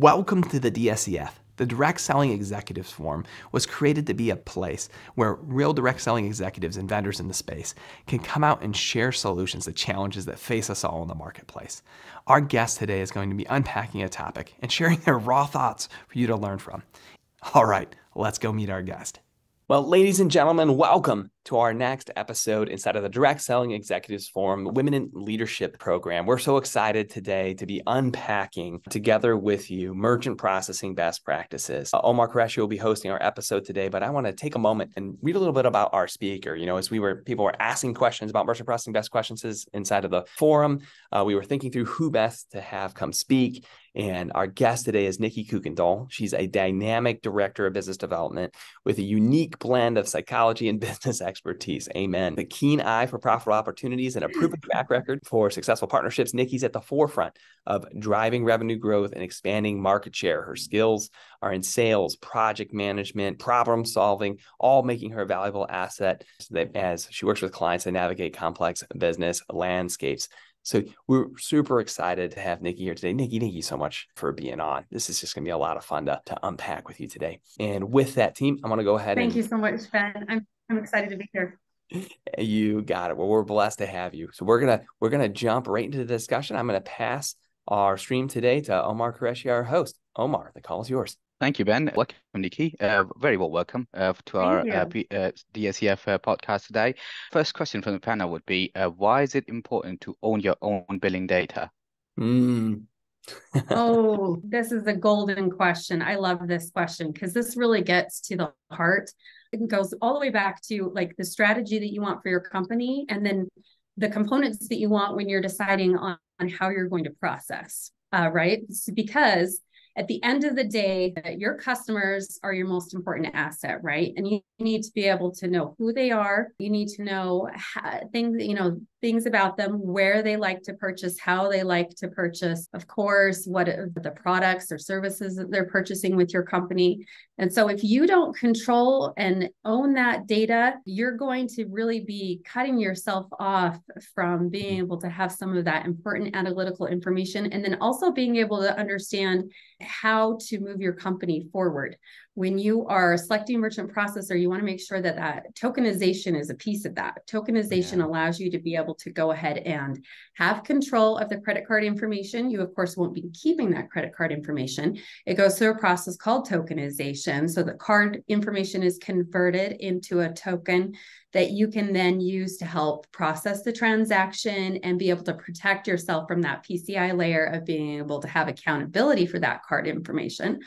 Welcome to the DSEF. The Direct Selling Executives Forum was created to be a place where real direct selling executives and vendors in the space can come out and share solutions to challenges that face us all in the marketplace. Our guest today is going to be unpacking a topic and sharing their raw thoughts for you to learn from. All right, let's go meet our guest. Well, ladies and gentlemen, welcome to our next episode inside of the Direct Selling Executives Forum Women in Leadership Program. We're so excited today to be unpacking together with you merchant processing best practices. Omar Qureshi will be hosting our episode today, but I want to take a moment and read a little bit about our speaker. You know, as people were asking questions about merchant processing best questions inside of the forum, we were thinking through who best to have come speak. And our guest today is Nikky Kuykendall. She's a dynamic director of business development with a unique blend of psychology and business expertise. Amen. The keen eye for profitable opportunities and a proven track record for successful partnerships. Nikky's at the forefront of driving revenue growth and expanding market share. Her skills are in sales, project management, problem solving, all making her a valuable asset as she works with clients to navigate complex business landscapes. So we're super excited to have Nikky here today. Nikky, thank you so much for being on. This is just going to be a lot of fun to unpack with you today. And with that, team, I'm going to go ahead Thank you so much, Ben. I'm excited to be here. You got it. Well, we're blessed to have you. So we're gonna jump right into the discussion. I'm going to pass our stream today to Omar Qureshi, our host. Omar, the call is yours. Thank you, Ben. Welcome, Nikky. Very well welcome to our DSEF podcast today. First question from the panel would be, why is it important to own your own billing data? Oh, this is a golden question. I love this question because this really gets to the heart. It goes all the way back to like the strategy that you want for your company and then the components that you want when you're deciding on how you're going to process, right? Because at the end of the day, your customers are your most important asset, right? And you need to be able to know who they are. You need to know things about them, where they like to purchase, how they like to purchase, of course, what the products or services that they're purchasing with your company. And so if you don't control and own that data, you're going to really be cutting yourself off from being able to have some of that important analytical information, and then also being able to understand how to move your company forward. When you are selecting merchant processor, you want to make sure that tokenization is a piece of that. Tokenization allows you to be able to go ahead and have control of the credit card information. You, of course, won't be keeping that credit card information. It goes through a process called tokenization. So the card information is converted into a token that you can then use to help process the transaction and be able to protect yourself from that PCI layer of being able to have accountability for that card information.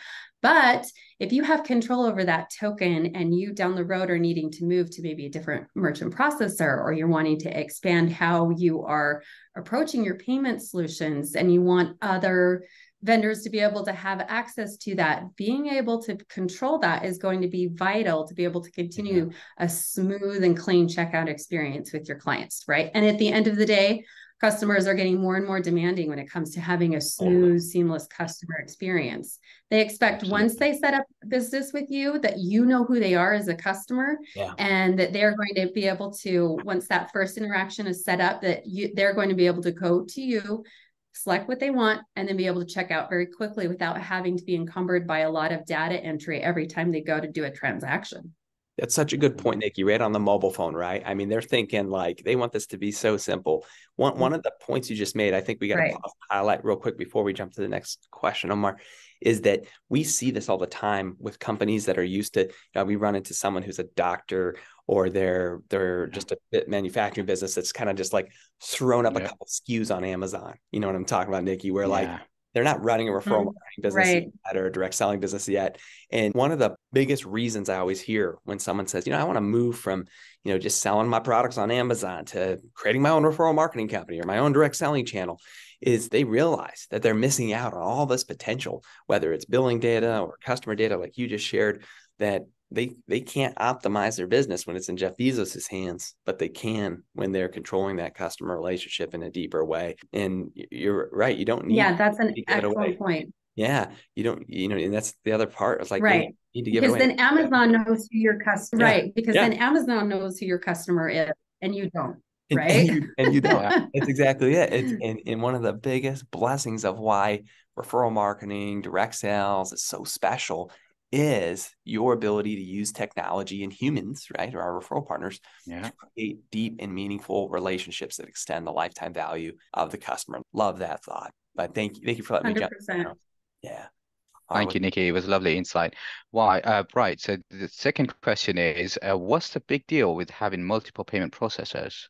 But if you have control over that token and you down the road are needing to move to maybe a different merchant processor, or you're wanting to expand how you are approaching your payment solutions and you want other vendors to be able to have access to that, being able to control that is going to be vital to be able to continue a smooth and clean checkout experience with your clients, right? And at the end of the day, customers are getting more and more demanding when it comes to having a smooth, seamless customer experience. They expect once they set up business with you that you know who they are as a customer, and that they're going to be able to, once that first interaction is set up, that they're going to be able to go to you, select what they want, and then be able to check out very quickly without having to be encumbered by a lot of data entry every time they go to do a transaction. That's such a good point, Nikky, right on the mobile phone, right? I mean, they're thinking like they want this to be so simple. One of the points you just made, I think we got to highlight real quick before we jump to the next question, Omar, is that we see this all the time with companies that are used to, we run into someone who's a doctor or they're just a manufacturing business that's kind of just like thrown up a couple SKUs on Amazon. You know what I'm talking about, Nikky, where like they're not running a referral marketing business yet or a direct selling business yet. And one of the biggest reasons I always hear when someone says, I want to move from, just selling my products on Amazon to creating my own referral marketing company or my own direct selling channel is they realize that they're missing out on all this potential, whether it's billing data or customer data, like you just shared, that they can't optimize their business when it's in Jeff Bezos's hands, but they can when they're controlling that customer relationship in a deeper way. And you're right. You don't need. That's an excellent point. Yeah. You don't, and that's the other part. It's like, right. You need to give because it away. Then Amazon knows who your customer, right. Because then Amazon knows who your customer is and you don't. Right. And you don't. That's exactly it. And one of the biggest blessings of why referral marketing, direct sales is so special is your ability to use technology and humans, right, or our referral partners, to create deep and meaningful relationships that extend the lifetime value of the customer. Love that thought. But thank you for letting me jump in. Yeah. Thank you, Nikki. It was a lovely insight. Why? Right. So the second question is, what's the big deal with having multiple payment processors?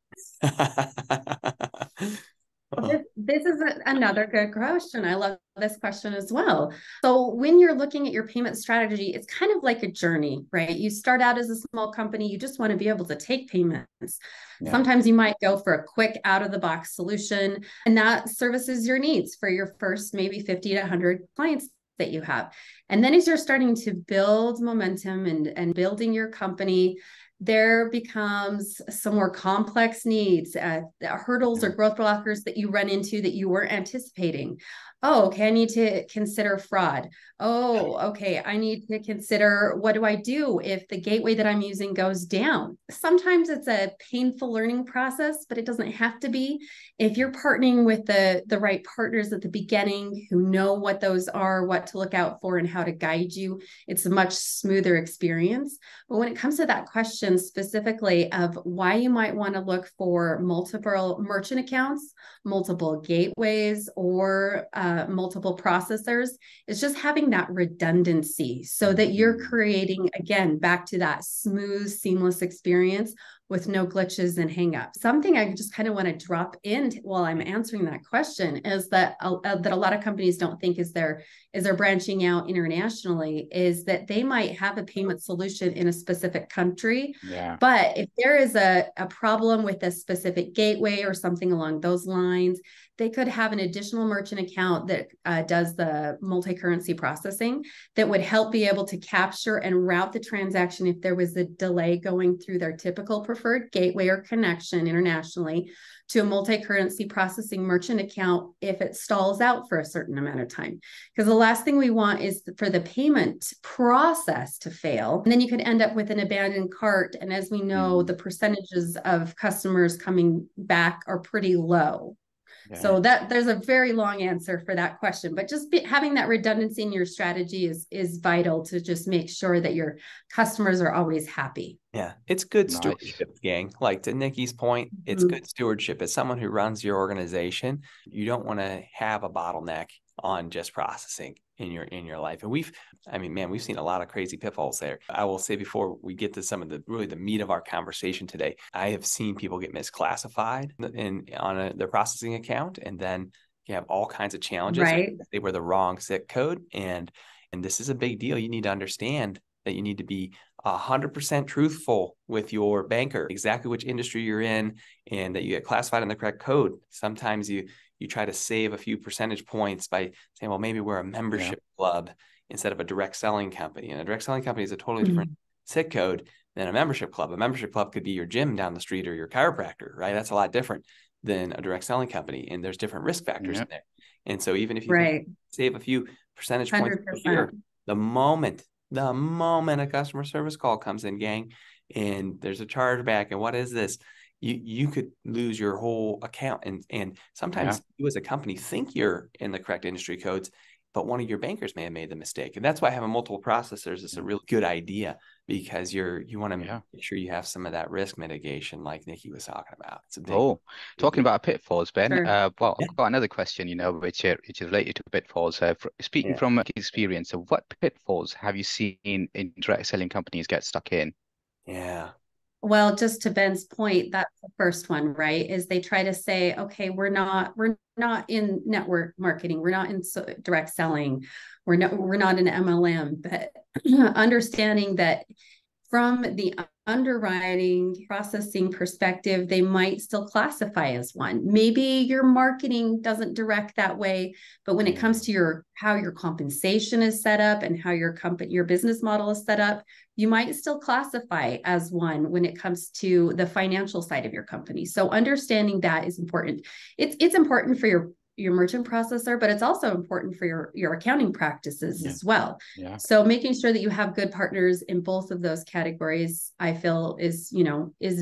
This is another good question. I love this question as well. So when you're looking at your payment strategy, it's kind of like a journey, right? You start out as a small company, you just want to be able to take payments. Yeah. Sometimes you might go for a quick out of the box solution, and that services your needs for your first maybe 50 to 100 clients that you have. And then as you're starting to build momentum and building your company, there becomes some more complex needs, hurdles or growth blockers that you run into that you weren't anticipating. Oh, okay, I need to consider fraud. Oh, okay, I need to consider, what do I do if the gateway that I'm using goes down? Sometimes it's a painful learning process, but it doesn't have to be. If you're partnering with the right partners at the beginning who know what those are, what to look out for, and how to guide you, it's a much smoother experience. But when it comes to that question specifically of why you might want to look for multiple merchant accounts, multiple gateways, or multiple processors, it's just having that redundancy so that you're creating, again, back to that smooth, seamless experience with no glitches and hangups. Something I just kind of want to drop in while I'm answering that question is that a lot of companies don't think is they're branching out internationally, is that they might have a payment solution in a specific country. Yeah. But if there is a problem with a specific gateway or something along those lines, they could have an additional merchant account that does the multi-currency processing that would help be able to capture and route the transaction if there was a delay going through their typical preferred gateway or connection internationally to a multi-currency processing merchant account if it stalls out for a certain amount of time. Because the last thing we want is for the payment process to fail. And then you could end up with an abandoned cart. And as we know, the percentages of customers coming back are pretty low. Yeah. So there's a very long answer for that question, but just having that redundancy in your strategy is vital to just make sure that your customers are always happy. Yeah, it's good stewardship, gang. Like to Nikki's point, it's good stewardship. As someone who runs your organization, you don't want to have a bottleneck on just processing in your life. And we've seen a lot of crazy pitfalls there. I will say before we get to some of the meat of our conversation today, I have seen people get misclassified on their processing account, and then you have all kinds of challenges. Right. They were the wrong SIC code, and this is a big deal. You need to understand that you need to be 100% truthful with your banker, exactly which industry you're in, and that you get classified in the correct code. Sometimes you try to save a few percentage points by saying, well, maybe we're a membership club instead of a direct selling company. And a direct selling company is a totally different SIC code than a membership club. A membership club could be your gym down the street or your chiropractor, right? That's a lot different than a direct selling company. And there's different risk factors in there. And so even if you can save a few percentage points per year, the moment a customer service call comes in, gang, and there's a chargeback, and what is this? You could lose your whole account. And sometimes you as a company think you're in the correct industry codes, but one of your bankers may have made the mistake. And that's why having multiple processors is a really good idea, because you want to make sure you have some of that risk mitigation like Nikki was talking about. It's a big talking about pitfalls, Ben. Sure. I've got another question, which is related to pitfalls. Speaking from experience, so what pitfalls have you seen in direct selling companies get stuck in? Yeah. Well, just to Ben's point, that's the first one, right? Is they try to say, okay, we're not in network marketing, we're not in direct selling, we're not in MLM, but understanding that from the underwriting processing perspective, they might still classify as one. Maybe your marketing doesn't direct that way, but when it comes to how your compensation is set up and how your business model is set up, you might still classify as one when it comes to the financial side of your company. So understanding that is important. It's important for your merchant processor, but it's also important for your accounting practices as well. Yeah. So making sure that you have good partners in both of those categories, I feel is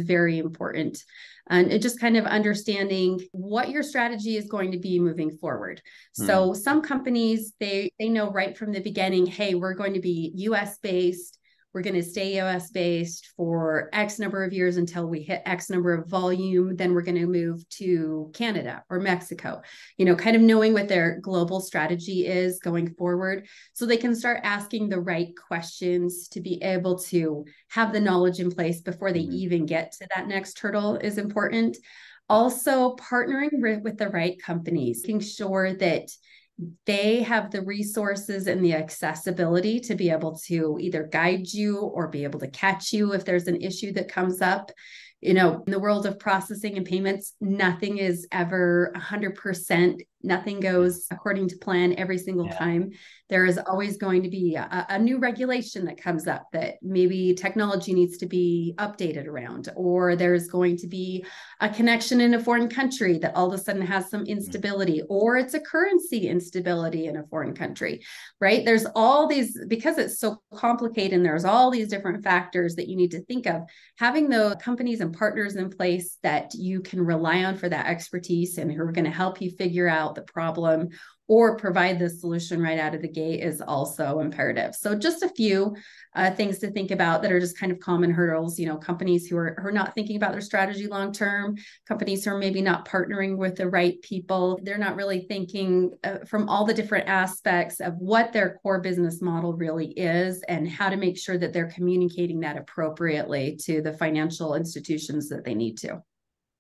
very important. And it just kind of understanding what your strategy is going to be moving forward. So some companies, they know right from the beginning, hey, we're going to be US based. We're going to stay US based for X number of years until we hit X number of volume. Then we're going to move to Canada or Mexico, kind of knowing what their global strategy is going forward. So they can start asking the right questions to be able to have the knowledge in place before they even get to that next hurdle is important. Also, partnering with the right companies, making sure that they have the resources and the accessibility to be able to either guide you or be able to catch you if there's an issue that comes up. In the world of processing and payments, nothing is ever 100%. Nothing goes according to plan every single time. There is always going to be a new regulation that comes up that maybe technology needs to be updated around, or there's going to be a connection in a foreign country that all of a sudden has some instability, or it's a currency instability in a foreign country, right? There's all these, because it's so complicated and there's all these different factors that you need to think of. Having the companies and partners in place that you can rely on for that expertise and who are going to help you figure out the problem or provide the solution right out of the gate is also imperative. So just a few things to think about that are just kind of common hurdles. Companies who are not thinking about their strategy long term, companies who are maybe not partnering with the right people. They're not really thinking from all the different aspects of what their core business model really is and how to make sure that they're communicating that appropriately to the financial institutions that they need to.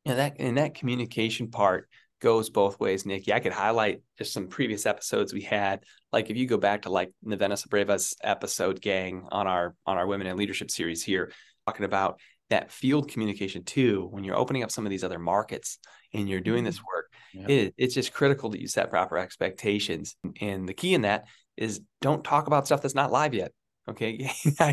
That communication part goes both ways, Nikki. I could highlight just some previous episodes we had. Like if you go back to like Nevena Sabreva's episode, gang, on our Women in Leadership series here, talking about that field communication too, when you're opening up some of these other markets and you're doing this work, it's just critical that you set proper expectations. And the key in that is don't talk about stuff that's not live yet. Okay.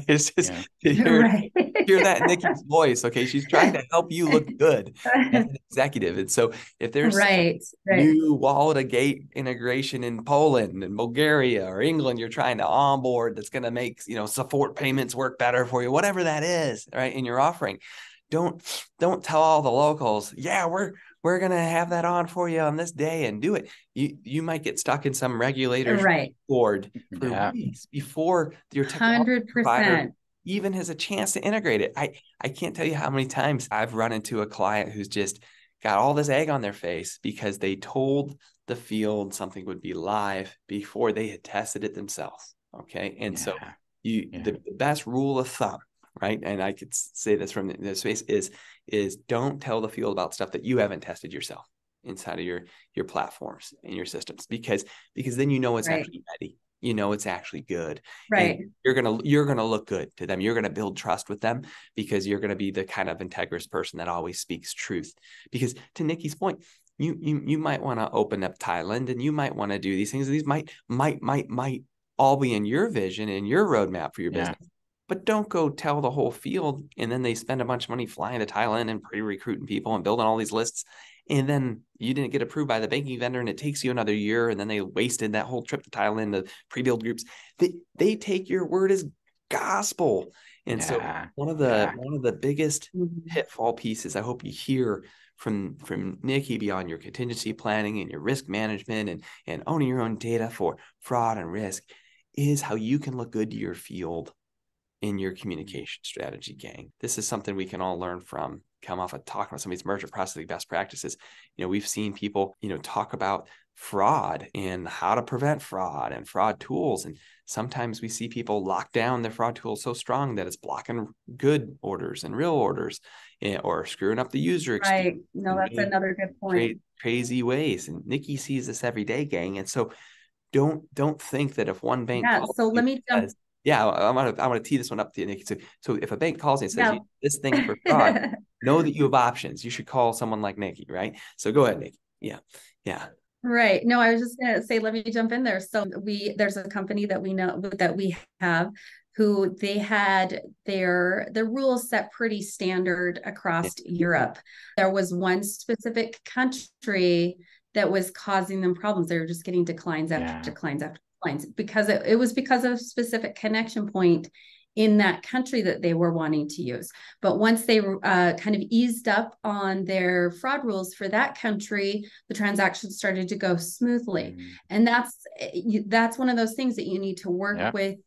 It's just hear that in Nikki's voice. Okay. She's trying to help you look good as an executive. And so if there's new wallet gate integration in Poland and Bulgaria or England, you're trying to onboard, that's going to make, support payments work better for you, whatever that is, right, in your offering. Don't tell all the locals, we're going to have that on for you on this day and do it. You might get stuck in some regulator's board for weeks before your technology provider even has a chance to integrate it. I can't tell you how many times I've run into a client who's just got all this egg on their face because they told the field something would be live before they had tested it themselves. Okay. And so the best rule of thumb, right? And I could say this from this space is don't tell the field about stuff that you haven't tested yourself inside of your platforms and your systems, because then it's actually ready. It's actually good. Right. And you're gonna look good to them. You're gonna build trust with them because you're gonna be the kind of integrous person that always speaks truth. Because to Nikki's point, you might want to open up Thailand and you might want to do these things. These might all be in your vision and your roadmap for your business. But don't go tell the whole field and then they spend a bunch of money flying to Thailand and pre-recruiting people and building all these lists. And then you didn't get approved by the banking vendor and it takes you another year. And then they wasted that whole trip to Thailand, the pre-build groups. They take your word as gospel. And so one of the biggest pitfall pieces I hope you hear from Nikky beyond your contingency planning and your risk management and owning your own data for fraud and risk is how you can look good to your field in your communication strategy, gang. This is something we can all learn from. Come off of talking about some of these merchant processing best practices. We've seen people, talk about fraud and how to prevent fraud and fraud tools. And sometimes we see people lock down their fraud tools so strong that it's blocking good orders and real orders or screwing up the user experience. Right. No, that's another good point. Crazy ways. And Nikky sees this every day, gang. And so don't think that if one bank so let me jump. I'm gonna tee this one up to you, Nikky. So if a bank calls you and says this thing's for fraud, know that you have options. You should call someone like Nikky, right? So go ahead, Nikky. Yeah. Right. No, I was just gonna say, let me jump in there. So there's a company that we know that we have who they had their rules set pretty standard across Europe. There was one specific country that was causing them problems. They were just getting declines after declines after declines because it was because of a specific connection point in that country that they were wanting to use. But once they kind of eased up on their fraud rules for that country, the transactions started to go smoothly. And that's one of those things that you need to work with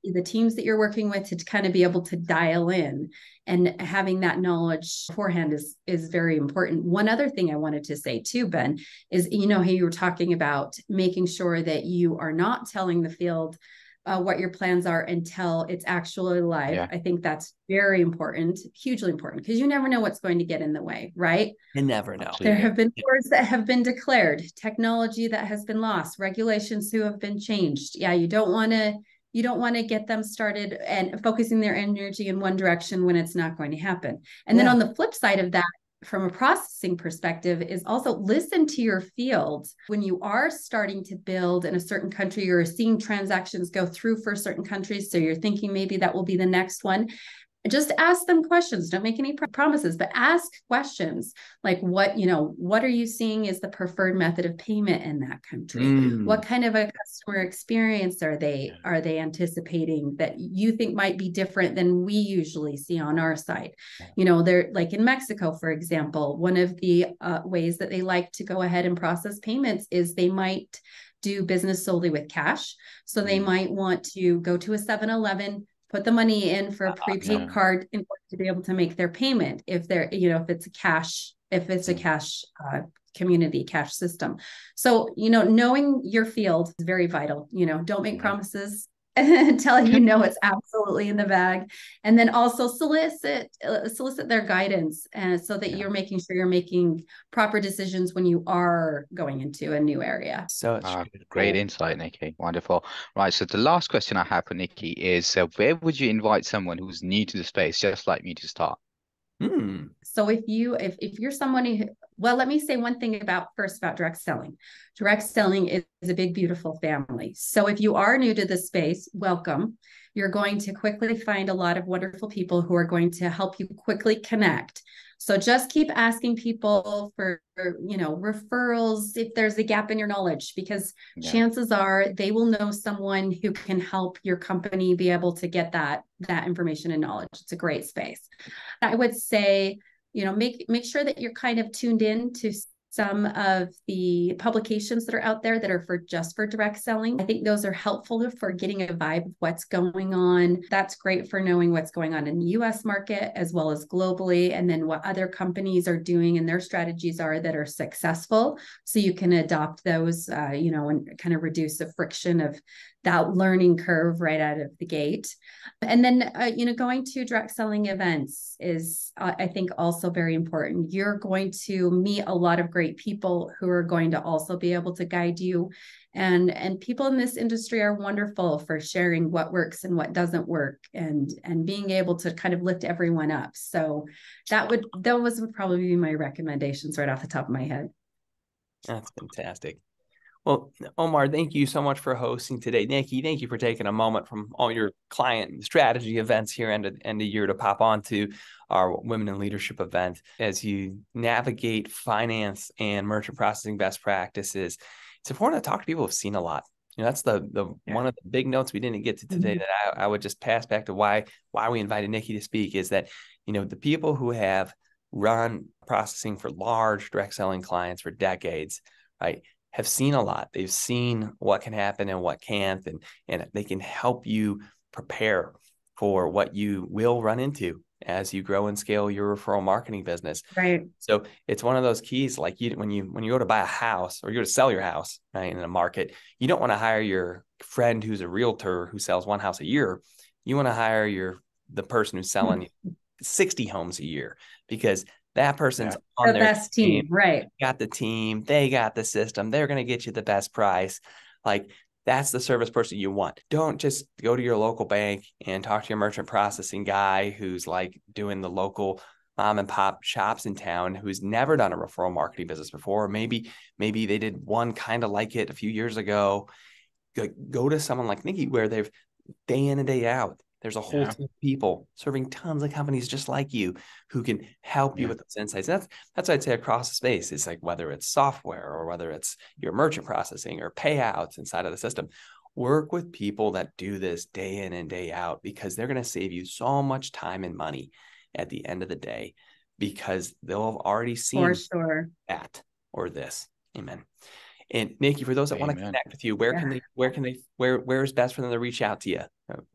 the teams that you're working with to kind of be able to dial in, and having that knowledge beforehand is very important. One other thing I wanted to say too, Ben, is, how you were talking about making sure that you are not telling the field what your plans are until it's actually live. I think that's very important, hugely important, because you never know what's going to get in the way, right? You never know. There have been wars that have been declared, technology that has been lost, regulations who have been changed. Yeah, you don't want to get them started and focusing their energy in one direction when it's not going to happen. And then on the flip side of that, from a processing perspective, is also listen to your field. When you are starting to build in a certain country, you're seeing transactions go through for certain countries, so you're thinking maybe that will be the next one. Just ask them questions. Don't make any promises, but ask questions like, what are you seeing is the preferred method of payment in that country? What kind of a customer experience are they anticipating that you think might be different than we usually see on our side? They're like in Mexico, for example, one of the ways that they like to go ahead and process payments is they might do business solely with cash. So they might want to go to a 7-Eleven, put the money in for a prepaid card in order to be able to make their payment if they're, if it's a cash community cash system. So, knowing your field is very vital. Don't make promises until it's absolutely in the bag. And then also solicit their guidance, so that you're making sure you're making proper decisions when you are going into a new area. So great insight, Nikki. Wonderful. Right. So the last question I have for Nikki is, where would you invite someone who's new to the space, just like me, to start? So if you're someone who, well, let me say one thing about direct selling. Direct selling is a big, beautiful family. So if you are new to the space, welcome. You're going to quickly find a lot of wonderful people who are going to help you quickly connect. So just keep asking people for, referrals if there's a gap in your knowledge, because chances are they will know someone who can help your company be able to get that information and knowledge. It's a great space. I would say, make sure that you're kind of tuned in to some of the publications that are out there that are just for direct selling. I think those are helpful for getting a vibe of what's going on. That's great for knowing what's going on in the US market as well as globally, and then what other companies are doing and their strategies are that are successful. So you can adopt those, and kind of reduce the friction of that learning curve right out of the gate. And then, going to direct selling events is, I think, also very important. You're going to meet a lot of great people who are going to also be able to guide you. And people in this industry are wonderful for sharing what works and what doesn't work, and being able to kind of lift everyone up. So those would probably be my recommendations right off the top of my head. That's fantastic. Well, Omar, thank you so much for hosting today. Nikki, thank you for taking a moment from all your client strategy events here end of year to pop on to our Women in Leadership event. As you navigate finance and merchant processing best practices, it's important to talk to people who've seen a lot. That's the one of the big notes we didn't get to today that I would just pass back to why we invited Nikki to speak is that, the people who have run processing for large direct selling clients for decades, right, have seen a lot. They've seen what can happen and what can't, and they can help you prepare for what you will run into as you grow and scale your referral marketing business. Right. So it's one of those keys, like when you go to buy a house or you go to sell your house, right, in a market, you don't want to hire your friend who's a realtor who sells one house a year. You want to hire the person who's selling 60 homes a year, because that person's on the their best team, right? Got the team, they got the system, they're going to get you the best price. Like, that's the service person you want. Don't just go to your local bank and talk to your merchant processing guy who's like doing the local mom and pop shops in town who's never done a referral marketing business before. Maybe they did one kind of like it a few years ago. Go to someone like Nikki, where they've day in and day out, There's a whole team of people serving tons of companies just like you who can help you with those insights. That's what I'd say across the space. It's like whether it's software or whether it's your merchant processing or payouts inside of the system. Work with people that do this day in and day out, because they're going to save you so much time and money at the end of the day, because they'll have already seen that or this. Amen. And Nikki, for those that want to connect with you, where is best for them to reach out to you?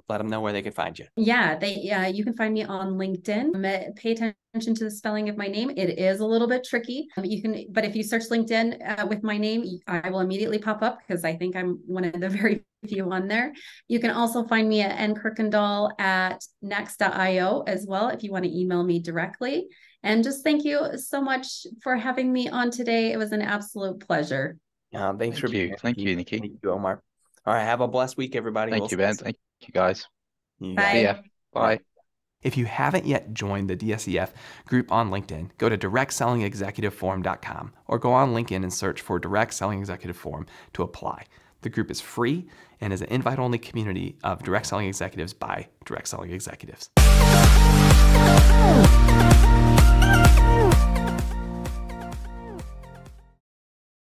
Let them know where they can find you. You can find me on LinkedIn. Pay attention to the spelling of my name. It is a little bit tricky. But if you search LinkedIn with my name, I will immediately pop up, because I think I'm one of the very few on there. You can also find me at Kuykendall at next.io as well, if you want to email me directly. And just thank you so much for having me on today. It was an absolute pleasure. Thanks for being here. Thank you, Nikki. Thank you, Omar. All right, have a blessed week, everybody. Thank you, Ben. Thank you, guys. Bye. See ya. Bye. If you haven't yet joined the DSEF group on LinkedIn, go to directSellingExecutiveForum.com or go on LinkedIn and search for Direct Selling Executive Forum to apply. The group is free and is an invite-only community of direct selling executives by direct selling executives.